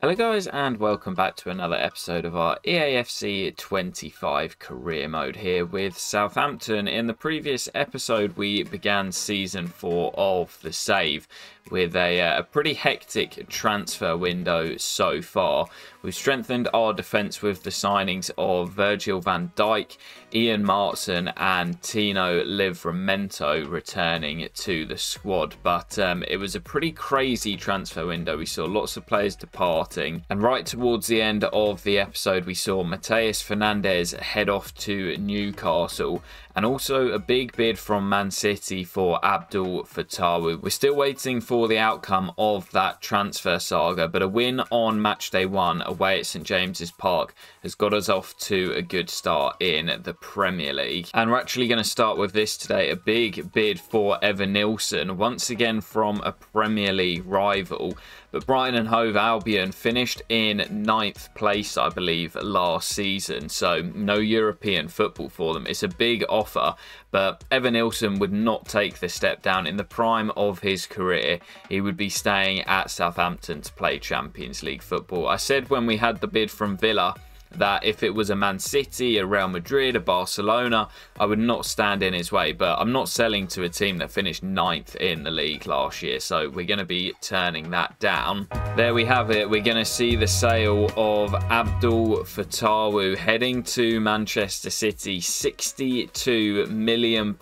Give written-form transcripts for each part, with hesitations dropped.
Hello guys and welcome back to another episode of our EAFC 25 career mode here with Southampton. In the previous episode we began season 4 of The Save with a pretty hectic transfer window so far. We've strengthened our defence with the signings of Virgil van Dijk, Ian Martson and Tino Livramento returning to the squad. But it was a pretty crazy transfer window. We saw lots of players departing. And right towards the end of the episode, we saw Mateus Fernandes head off to Newcastle. And also a big bid from Man City for Abdul Fatawu. We're still waiting for the outcome of that transfer saga, but a win on matchday 1 away at St James's Park has got us off to a good start in the Premier League. And we're actually going to start with this today, a big bid for Evanilson, once again from a Premier League rival. But Brighton and Hove Albion finished in 9th place, I believe, last season. So no European football for them. It's a big offer, but Evanilson would not take the step down. In the prime of his career, he would be staying at Southampton to play Champions League football. I said when we had the bid from Villa that if it was a Man City, a Real Madrid, a Barcelona, I would not stand in his way. But I'm not selling to a team that finished 9th in the league last year, so we're going to be turning that down. There we have it. We're going to see the sale of Abdul Fatawu heading to Manchester City, £62 million.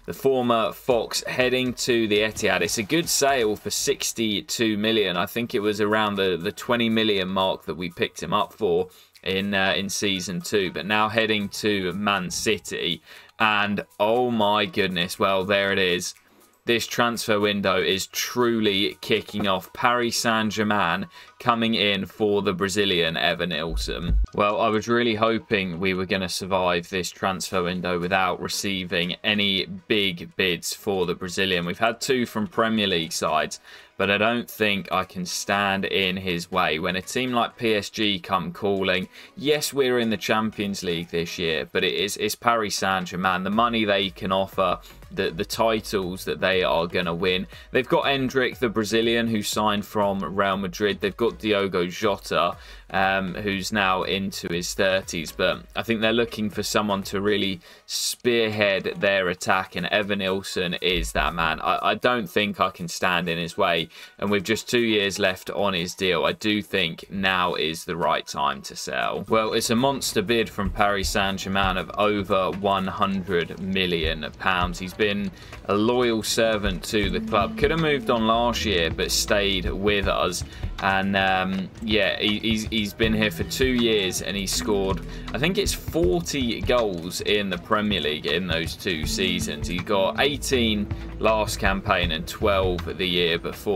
The former Fox heading to the Etihad. It's a good sale for 62 million. I think it was around the 20 million mark that we picked him up for in season 2. But now heading to Man City. And oh my goodness, well, there it is. This transfer window is truly kicking off. Paris Saint-Germain coming in for the Brazilian Evanilson. Well, I was really hoping we were going to survive this transfer window without receiving any big bids for the Brazilian. We've had 2 from Premier League sides, but I don't think I can stand in his way. When a team like PSG come calling, yes, we're in the Champions League this year, but it's Paris Saint-Germain. The money they can offer, the titles that they are going to win. They've got Endrick, the Brazilian, who signed from Real Madrid. They've got Diogo Jota, who's now into his 30s. But I think they're looking for someone to really spearhead their attack, and Evanilson is that man. I don't think I can stand in his way. And with just 2 years left on his deal, I do think now is the right time to sell. Well, it's a monster bid from Paris Saint-Germain of over £100 million. He's been a loyal servant to the club. Could have moved on last year, but stayed with us. And yeah, he's been here for 2 years and he's scored, I think it's 40 goals in the Premier League in those 2 seasons. He got 18 last campaign and 12 the year before.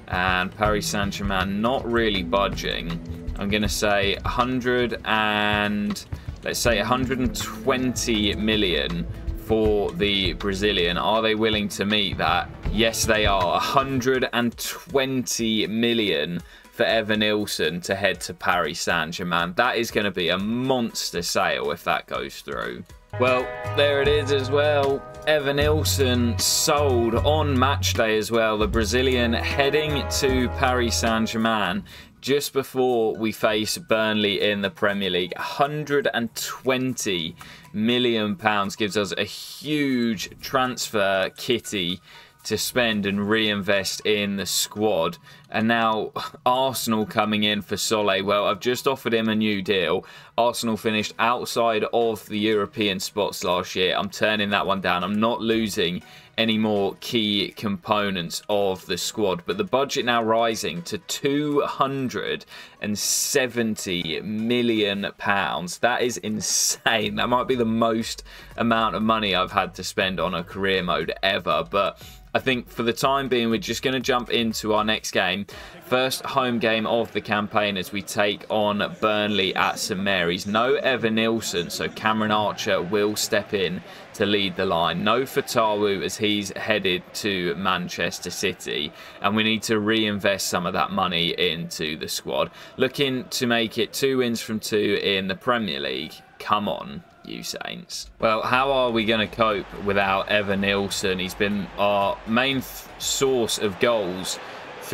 And Paris Saint-Germain not really budging. I'm going to say 120 million for the Brazilian. Are they willing to meet that? Yes, they are. 120 million for Evanilson to head to Paris Saint-Germain. That is going to be a monster sale if that goes through. Well, there it is as well. Evanilson sold on match day as well. The Brazilian heading to Paris Saint-Germain just before we face Burnley in the Premier League. £120 million gives us a huge transfer kitty to spend and reinvest in the squad. And now Arsenal coming in for Solé. Well, I've just offered him a new deal. Arsenal finished outside of the European spots last year. I'm turning that one down. I'm not losing any more key components of the squad. But the budget now rising to £270 million. That is insane. That might be the most amount of money I've had to spend on a career mode ever. But I think for the time being, we're just going to jump into our next game. First home game of the campaign as we take on Burnley at St Mary's. No Evanilson, so Cameron Archer will step in to lead the line. No Fatawu as he's headed to Manchester City. And we need to reinvest some of that money into the squad. Looking to make it 2 wins from 2 in the Premier League. Come on, you Saints. Well, how are we going to cope without Evanilson? He's been our main source of goals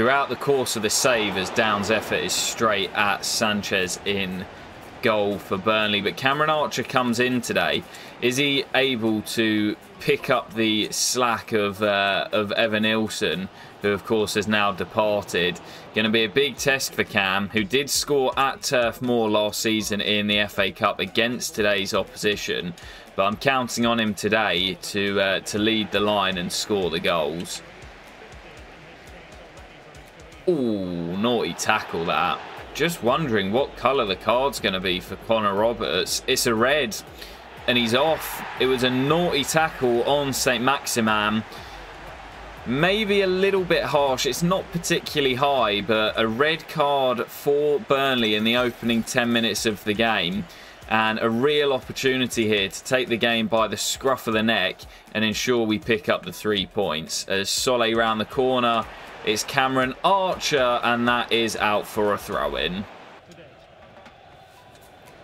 throughout the course of the save, as Downs' effort is straight at Sanchez in goal for Burnley. But Cameron Archer comes in today. Is he able to pick up the slack of Evanilson, who of course has now departed? Going to be a big test for Cam, who did score at Turf Moor last season in the FA Cup against today's opposition. But I'm counting on him today to lead the line and score the goals. Ooh, naughty tackle that. Just wondering what colour the card's going to be for Connor Roberts. It's a red, and he's off. It was a naughty tackle on St. Maximin. Maybe a little bit harsh. It's not particularly high, but a red card for Burnley in the opening 10 minutes of the game. And a real opportunity here to take the game by the scruff of the neck and ensure we pick up the 3 points. As Solé round the corner, it's Cameron Archer, and that is out for a throw-in.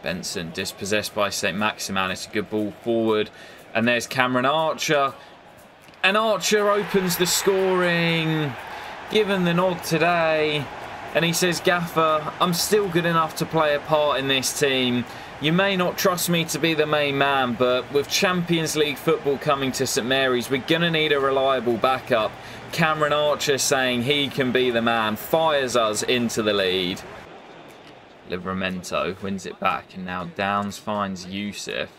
Benson dispossessed by St. Maximin. It's a good ball forward. And there's Cameron Archer. And Archer opens the scoring. Given the nod today. And he says, Gaffer, I'm still good enough to play a part in this team. You may not trust me to be the main man, but with Champions League football coming to St Mary's, we're going to need a reliable backup. Cameron Archer saying he can be the man, fires us into the lead. Livramento wins it back, and now Downs finds Yusuf.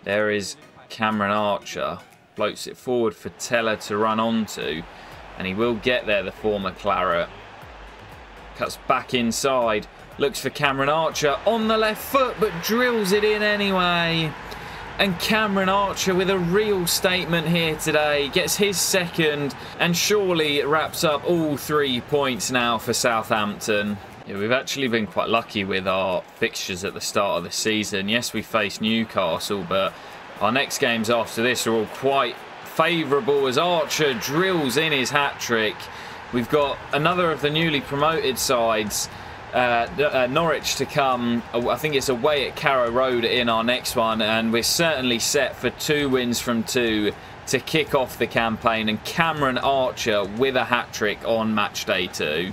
There is Cameron Archer, floats it forward for Teller to run onto, and he will get there, the former Claret. Cuts back inside, looks for Cameron Archer on the left foot, but drills it in anyway. And Cameron Archer with a real statement here today. Gets his second and surely wraps up all 3 points now for Southampton. Yeah, we've actually been quite lucky with our fixtures at the start of the season. Yes, we face Newcastle, but our next games after this are all quite favourable as Archer drills in his hat-trick. We've got another of the newly promoted sides, Norwich, to come. I think it's away at Carrow Road in our next one, and we're certainly set for 2 wins from 2 to kick off the campaign. And Cameron Archer with a hat-trick on match day 2.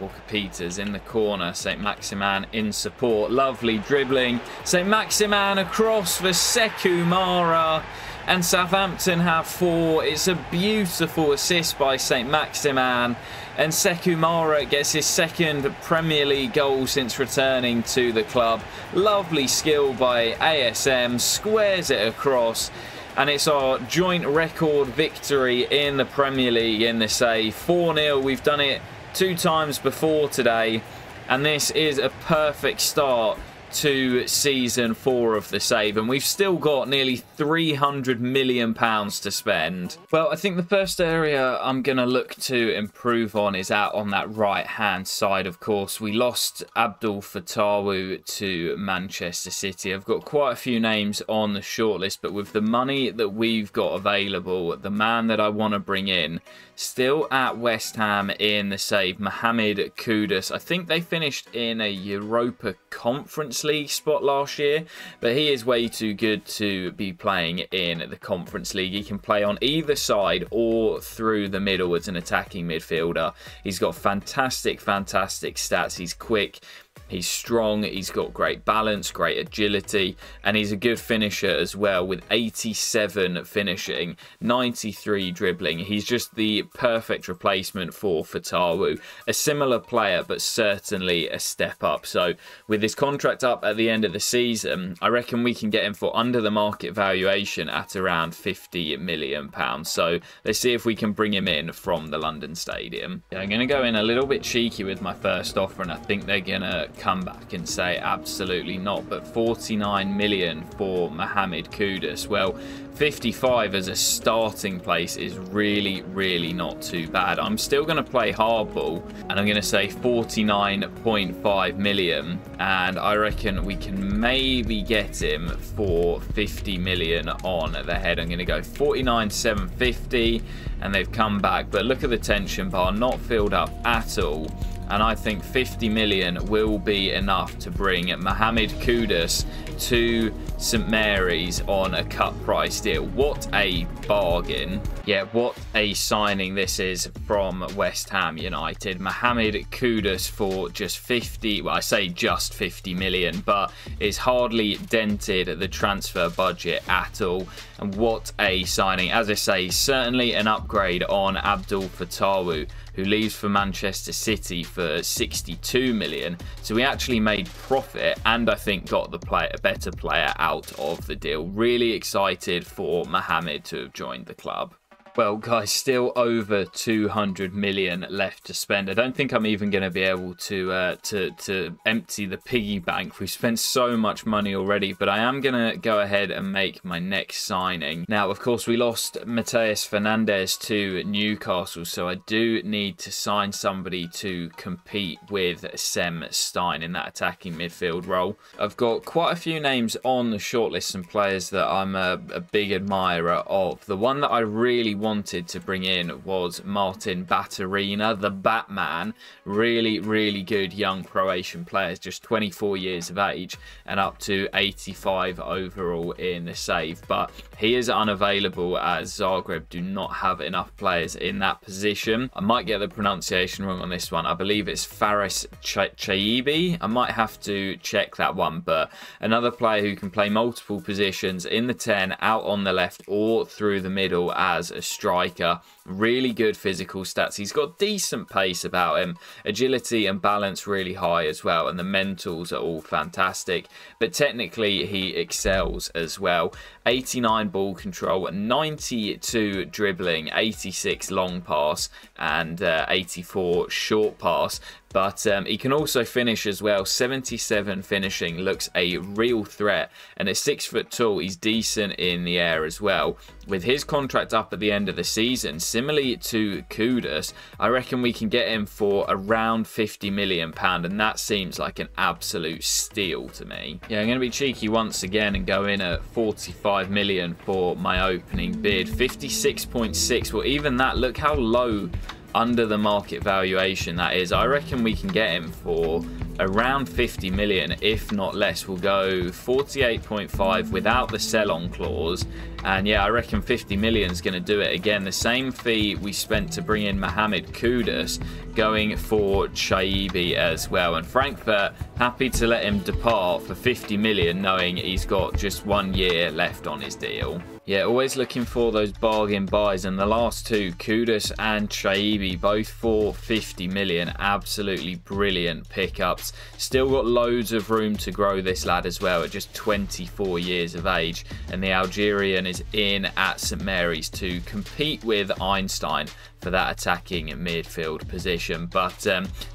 Walker-Peters in the corner, St Maximin in support, lovely dribbling, St Maximin across for Sekou Mara, and Southampton have 4. It's a beautiful assist by St Maximin, and Sekou Mara gets his second Premier League goal since returning to the club. Lovely skill by ASM, squares it across, and it's our joint record victory in the Premier League in the save. 4-0, we've done it 2 times before today, and this is a perfect start to season 4 of the save, and we've still got nearly £300 million to spend. Well, I think the first area I'm going to look to improve on is out on that right hand side. Of course, we lost Abdul Fatawu to Manchester City. I've got quite a few names on the shortlist, but with the money that we've got available, the man that I want to bring in still at West Ham in the save, Mohamed Kudus. I think they finished in a Europa Conference League spot last year, but he is way too good to be playing in the Conference League. He can play on either side or through the middle as an attacking midfielder. He's got fantastic stats. He's quick, he's strong, he's got great balance, great agility, and he's a good finisher as well, with 87 finishing, 93 dribbling. He's just the perfect replacement for Fatawu. A similar player, but certainly a step up. So with his contract up at the end of the season, I reckon we can get him for under the market valuation at around £50 million. So let's see if we can bring him in from the London Stadium. Yeah, I'm going to go in a little bit cheeky with my first offer, and I think they're going to come back and say absolutely not, but 49 million for Mohamed Kudus. Well, 55 as a starting place is really not too bad. I'm still going to play hardball, and I'm going to say 49.5 million, and I reckon we can maybe get him for 50 million on the head. I'm going to go 49,750, and they've come back, but look at the tension bar, not filled up at all. and I think 50 million will be enough to bring Mohamed Kudus to St Mary's on a cut price deal. What a bargain. Yeah, what a signing this is from West Ham United. Mohamed Kudus for just 50, well, I say just 50 million, but it's hardly dented the transfer budget at all. And what a signing. As I say, certainly an upgrade on Abdul Fatawu, who leaves for Manchester City for 62 million. So we actually made profit, and I think got the better player out of the deal. Really excited for Mohamed to have joined the club. Well, guys, still over 200 million left to spend. I don't think I'm even going to be able to empty the piggy bank. We've spent so much money already, but I am going to go ahead and make my next signing. Now, of course, we lost Mateus Fernandes to Newcastle, so I do need to sign somebody to compete with Sem Stein in that attacking midfield role. I've got quite a few names on the shortlist, and players that I'm a big admirer of. The one that I really wanted to bring in was Martin Baturina, the Batman. Really good young Croatian players, just 24 years of age and up to 85 overall in the save. But he is unavailable as Zagreb do not have enough players in that position. I might get the pronunciation wrong on this one. I believe it's Faris Chaibi. I might have to check that one, but another player who can play multiple positions in the 10, out on the left or through the middle as a striker. Really good physical stats. He's got decent pace about him, agility and balance really high as well, and the mentals are all fantastic, but technically he excels as well. 89 ball control, 92 dribbling, 86 long pass and 84 short pass. But he can also finish as well. 77 finishing, looks a real threat. And at 6 foot tall, he's decent in the air as well. With his contract up at the end of the season, similarly to Kudus, I reckon we can get him for around £50 million. And that seems like an absolute steal to me. Yeah, I'm going to be cheeky once again and go in at 45 million for my opening bid. 56.6. Well, even that, look how low under the market valuation that is. I reckon we can get him for around 50 million, if not less. We'll go 48.5 without the sell-on clause, and yeah, I reckon 50 million is going to do it again. The same fee we spent to bring in Mohamed Kudus, going for Chaibi as well. And Frankfurt happy to let him depart for 50 million, knowing he's got just 1 year left on his deal. Yeah, always looking for those bargain buys, and the last two, Kudus and Chaibi, both for 50 million. Absolutely brilliant pickups. Still got loads of room to grow this lad as well at just 24 years of age, and the Algerian is in at St Mary's to compete with Einstein for that attacking midfield position. But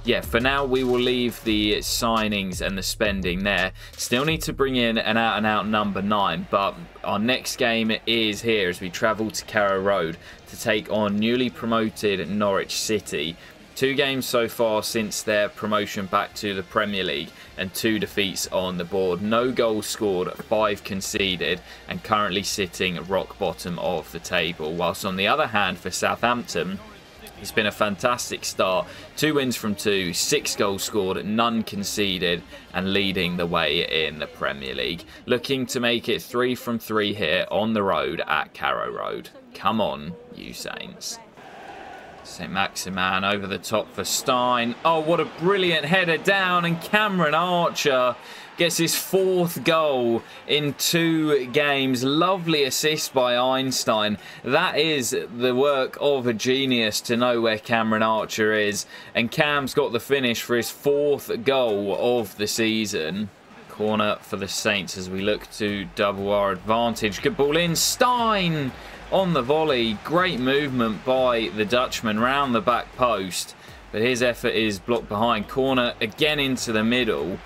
yeah, for now we will leave the signings and the spending there. Still need to bring in an out-and-out number 9, but our next game is here as we travel to Carrow Road to take on newly promoted Norwich City. 2 games so far since their promotion back to the Premier League, and 2 defeats on the board. No goals scored, 5 conceded, and currently sitting rock bottom of the table. Whilst on the other hand for Southampton, it's been a fantastic start. 2 wins from 2, 6 goals scored, none conceded, and leading the way in the Premier League. Looking to make it 3 from 3 here on the road at Carrow Road. Come on, you Saints. St Maximan over the top for Stein. Oh, what a brilliant header down, and Cameron Archer gets his 4th goal in 2 games. Lovely assist by Einstein. That is the work of a genius to know where Cameron Archer is. And Cam's got the finish for his 4th goal of the season. Corner for the Saints as we look to double our advantage. Good ball in. Stein on the volley. Great movement by the Dutchman round the back post. But his effort is blocked behind. Corner again into the middle.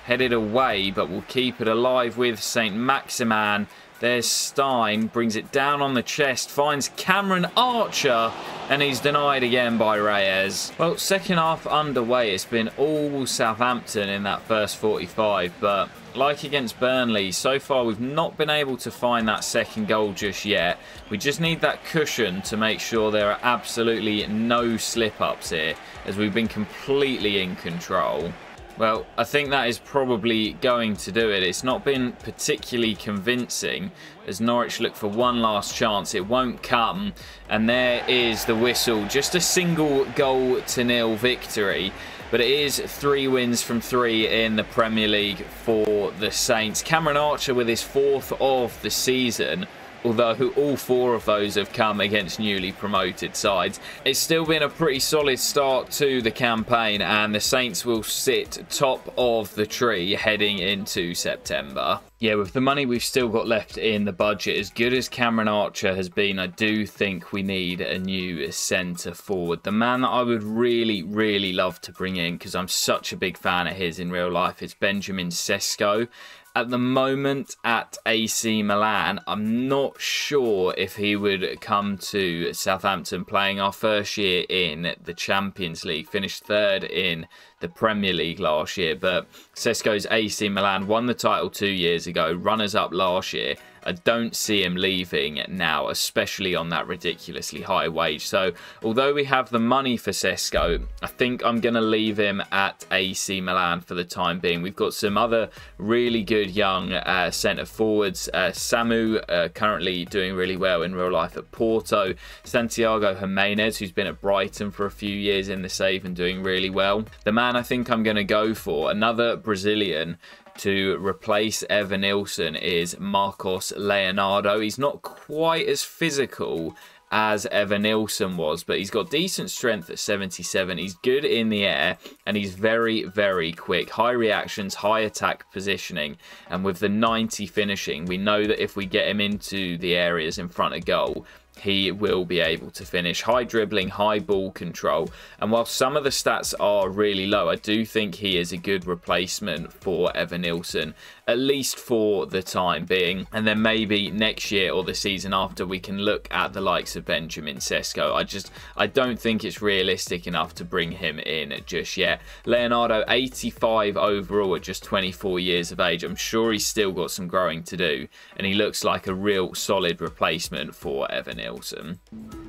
Headed away, but we'll keep it alive with St Maximan. There's Stein, brings it down on the chest, finds Cameron Archer, and he's denied again by Reyes. Well, second half underway. It's been all Southampton in that first 45, but like against Burnley, so far we've not been able to find that second goal just yet. We just need that cushion to make sure there are absolutely no slip-ups here, as we've been completely in control. Well, I think that is probably going to do it. It's not been particularly convincing as Norwich look for one last chance. It won't come. And there is the whistle. Just a single goal to nil victory. But it is 3 wins from 3 in the Premier League for the Saints. Cameron Archer with his 4th of the season, although all 4 of those have come against newly promoted sides. It's still been a pretty solid start to the campaign, and the Saints will sit top of the tree heading into September. Yeah, with the money we've still got left in the budget, as good as Cameron Archer has been, I do think we need a new centre forward. The man that I would really, really love to bring in, because I'm such a big fan of his in real life, is Benjamin Sesko. At the moment at AC Milan, I'm not sure if he would come to Southampton, playing our first year in the Champions League. Finished 3rd in the Premier League last year, but Sesko's AC Milan won the title 2 years ago, runners-up last year. I don't see him leaving now, especially on that ridiculously high wage. So, although we have the money for Sesko, I think I'm going to leave him at AC Milan for the time being. We've got some other really good young centre forwards. Samu, currently doing really well in real life at Porto. Santiago Jimenez, who's been at Brighton for a few years in the save and doing really well. The man I think I'm going to go for, another Brazilian, to replace Evanilson, is Marcos Leonardo. He's not quite as physical as Evanilson was, but he's got decent strength at 77. He's good in the air, and he's very, very quick. High reactions, high attack positioning, and with the 90 finishing, we know that if we get him into the areas in front of goal, he will be able to finish. High dribbling, high ball control, and while some of the stats are really low, I do think he is a good replacement for Evanilson, at least for the time being. And then maybe next year or the season after, we can look at the likes of Benjamin Sesko. I don't think it's realistic enough to bring him in just yet. Leonardo, 85 overall at just 24 years of age. I'm sure he's still got some growing to do, and he looks like a real solid replacement for Evanilson.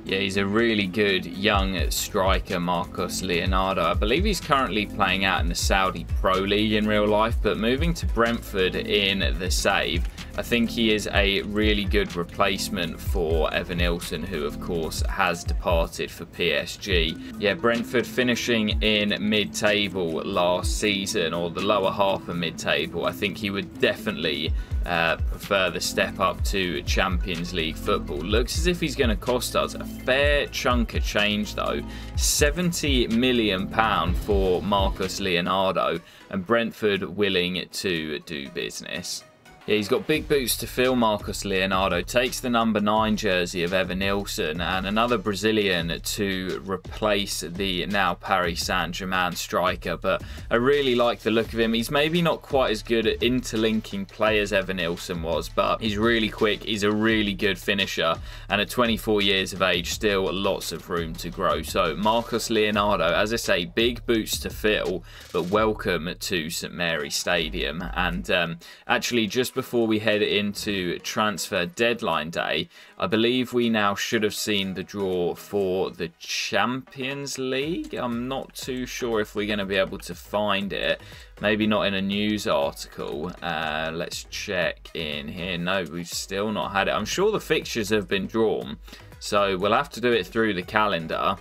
Yeah, he's a really good young striker, Marcos Leonardo. I believe he's currently playing out in the Saudi Pro League in real life, but moving to Brentford in the save, I think he is a really good replacement for Evanilson, who of course has departed for PSG. Yeah, Brentford finishing in mid-table last season, or the lower half of mid-table. I think he would definitely prefer the step up to Champions League football. Looks as if he's going to cost us a fair chunk of change though. £70 million for Marcos Leonardo, and Brentford willing to do business. Yeah, he's got big boots to fill, Marcos Leonardo. Takes the number 9 jersey of Evanilson, and another Brazilian to replace the now Paris Saint-Germain striker. But I really like the look of him. He's maybe not quite as good at interlinking play as Evanilson was, but he's really quick. He's a really good finisher, and at 24 years of age, still lots of room to grow. So Marcos Leonardo, as I say, big boots to fill, but welcome to St Mary's Stadium. And actually, just before we head into transfer deadline day, I believe we now should have seen the draw for the Champions League. I'm not too sure if we're going to be able to find it. Maybe not in a news article. Let's check in here. No, we've still not had it. I'm sure the fixtures have been drawn, so we'll have to do it through the calendar,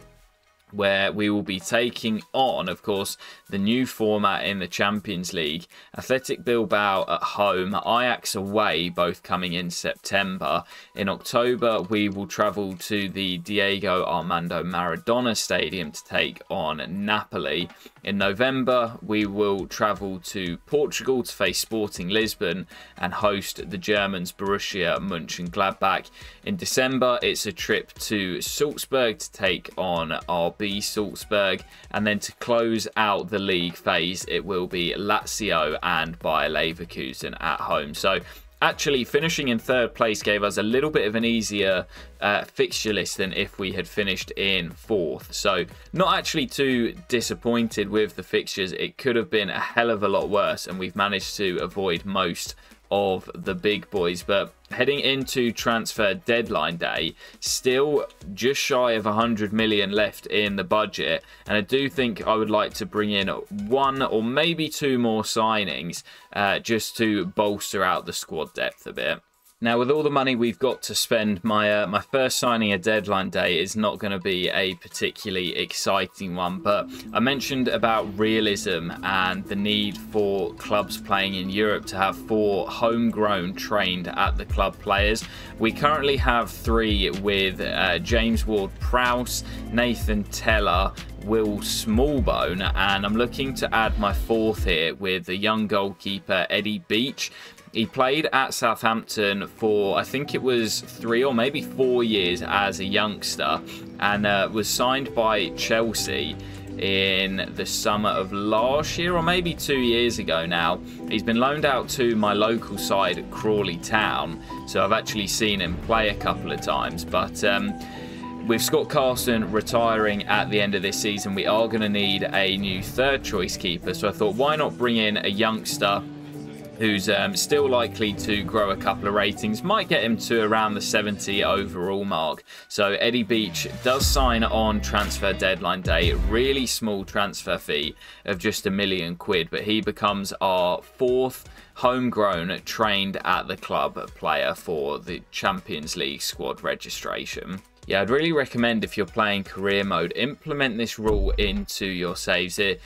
where we will be taking on, of course, the new format in the Champions League. Athletic Bilbao at home, Ajax away, both coming in September. In October, we will travel to the Diego Armando Maradona Stadium to take on Napoli. In November, we will travel to Portugal to face Sporting Lisbon and host the Germans Borussia Mönchengladbach. In December, it's a trip to Salzburg to take on RB Salzburg, and then to close out the league phase, it will be Lazio and Bayer Leverkusen at home. So actually finishing in 3rd place gave us a little bit of an easier fixture list than if we had finished in 4th. So not actually too disappointed with the fixtures. It could have been a hell of a lot worse, and we've managed to avoid most of the big boys. But heading into transfer deadline day, still just shy of 100 million left in the budget, and I do think I would like to bring in 1 or maybe 2 more signings just to bolster out the squad depth a bit. Now, with all the money we've got to spend, my first signing at deadline day is not going to be a particularly exciting one. But I mentioned about realism and the need for clubs playing in Europe to have 4 homegrown trained at the club players. We currently have 3 with James Ward-Prowse, Nathan Tella, Will Smallbone, and I'm looking to add my 4th here with the young goalkeeper Eddie Beach. He played at Southampton for, I think it was 3 or maybe 4 years as a youngster, and was signed by Chelsea in the summer of last year, or maybe 2 years ago now. He's been loaned out to my local side at Crawley Town, so I've actually seen him play a couple of times. But with Scott Carson retiring at the end of this season, we are going to need a new 3rd choice keeper. So I thought, why not bring in a youngster who's still likely to grow a couple of ratings, might get him to around the 70 overall mark. So Eddie Beach does sign on transfer deadline day, really small transfer fee of just £1 million, but he becomes our 4th homegrown trained at the club player for the Champions League squad registration. Yeah, I'd really recommend, if you're playing career mode, implement this rule into your saves. It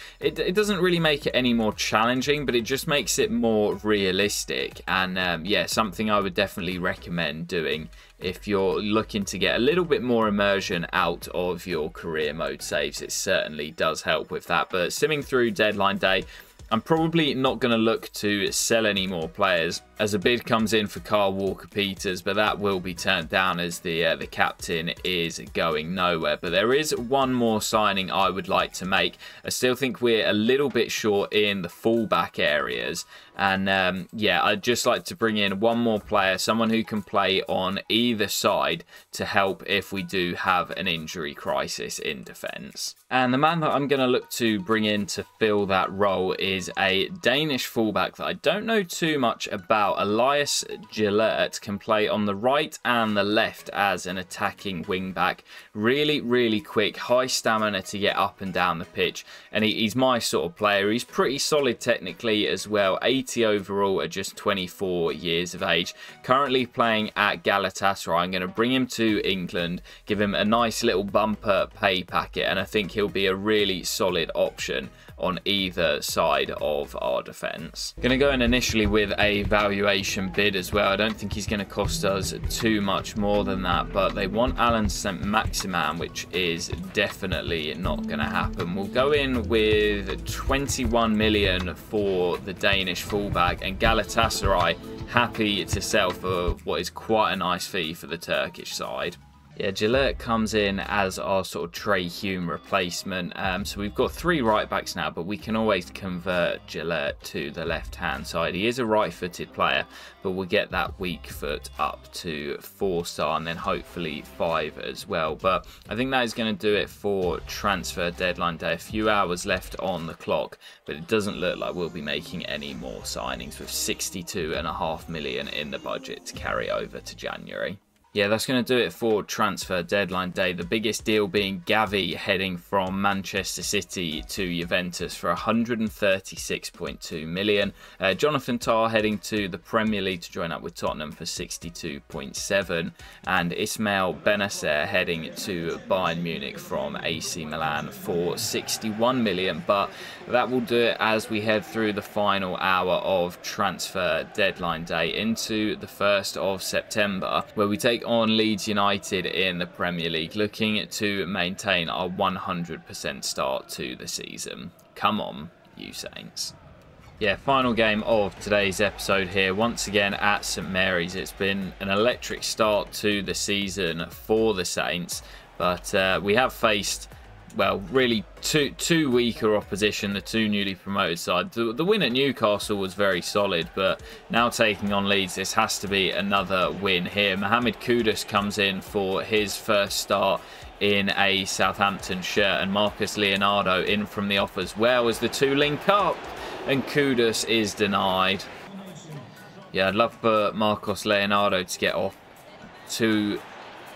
doesn't really make it any more challenging, but it just makes it more realistic. And yeah, something I would definitely recommend doing if you're looking to get a little bit more immersion out of your career mode saves. It certainly does help with that. But simming through deadline day, I'm probably not going to look to sell any more players as a bid comes in for Kyle Walker-Peters, but that will be turned down as the captain is going nowhere. But there is 1 more signing I would like to make. I still think we're a little bit short in the fullback areas. And yeah, I'd just like to bring in 1 more player, someone who can play on either side to help if we do have an injury crisis in defence. And the man that I'm going to look to bring in to fill that role is a Danish fullback that I don't know too much about. Elias Gillert can play on the right and the left as an attacking wing-back. Really, really quick, high stamina to get up and down the pitch. And he's my sort of player. He's pretty solid technically as well. 80 overall at just 24 years of age. Currently playing at Galatasaray. I'm going to bring him to England, give him a nice little bumper pay packet, and I think he'll be a really solid option on either side of our defence. Going to go in initially with a valuation bid as well. I don't think he's going to cost us too much more than that, but they want Alan Saint-Maximin, which is definitely not going to happen. We'll go in with 21 million for the Danish fullback, and Galatasaray happy to sell for what is quite a nice fee for the Turkish side. Yeah, Gillert comes in as our sort of Trey Hume replacement. So we've got 3 right backs now, but we can always convert Gillert to the left-hand side. He is a right-footed player, but we'll get that weak foot up to 4-star and then hopefully 5 as well. But I think that is going to do it for transfer deadline day. A few hours left on the clock, but it doesn't look like we'll be making any more signings with 62.5 million in the budget to carry over to January. Yeah, that's going to do it for transfer deadline day. The biggest deal being Gavi heading from Manchester City to Juventus for 136.2 million. Jonathan Tah heading to the Premier League to join up with Tottenham for 62.7. And Ismail Benacer heading to Bayern Munich from AC Milan for 61 million. But that will do it as we head through the final hour of transfer deadline day into the 1st of September, where we take on Leeds United in the Premier League, looking to maintain our 100% start to the season. Come on, you Saints. Yeah, final game of today's episode here, once again at St Mary's. It's been an electric start to the season for the Saints, but we have faced well, really two weaker opposition, the two newly promoted sides. The win at Newcastle was very solid, but now taking on Leeds, this has to be another win here. Mohamed Kudus comes in for his first start in a Southampton shirt, and Marcus Leonardo in from the off as well as the two link up, and Kudus is denied. Yeah, I'd love for Marcos Leonardo to get off to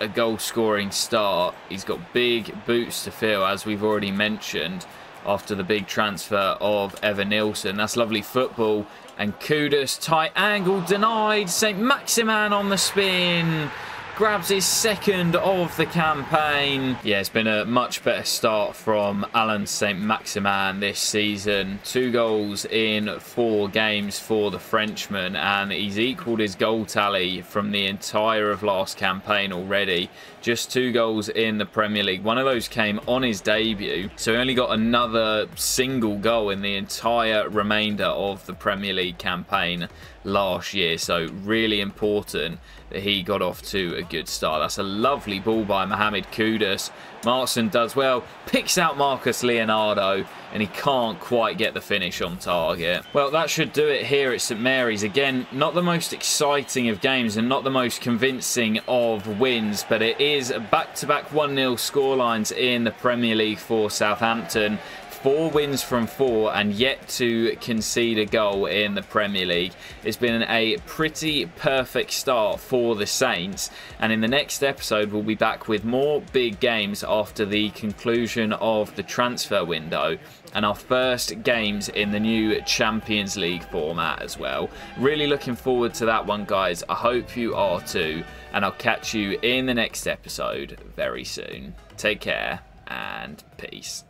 a goal-scoring start. He's got big boots to fill, as we've already mentioned, after the big transfer of Evan Nilsson. That's lovely football. And Kudus, tight angle, denied. St. Maximin on the spin. Grabs his second of the campaign. Yeah, it's been a much better start from Alan St. Maximin this season. 2 goals in 4 games for the Frenchman, and he's equalled his goal tally from the entire of last campaign already. Just 2 goals in the Premier League. One of those came on his debut, so he only got another single goal in the entire remainder of the Premier League campaign last year. So really important that he got off to a good start. That's a lovely ball by Mohamed Kudus. Martin does well, picks out Marcus Leonardo, and he can't quite get the finish on target. Well, that should do it here at St Mary's. Again, not the most exciting of games and not the most convincing of wins, but it is back-to-back 1-0 scorelines in the Premier League for Southampton. 4 wins from 4 and yet to concede a goal in the Premier League. It's been a pretty perfect start for the Saints, and in the next episode we'll be back with more big games after the conclusion of the transfer window and our first games in the new Champions League format as well. Really looking forward to that one, guys. I hope you are too, and I'll catch you in the next episode very soon. Take care and peace.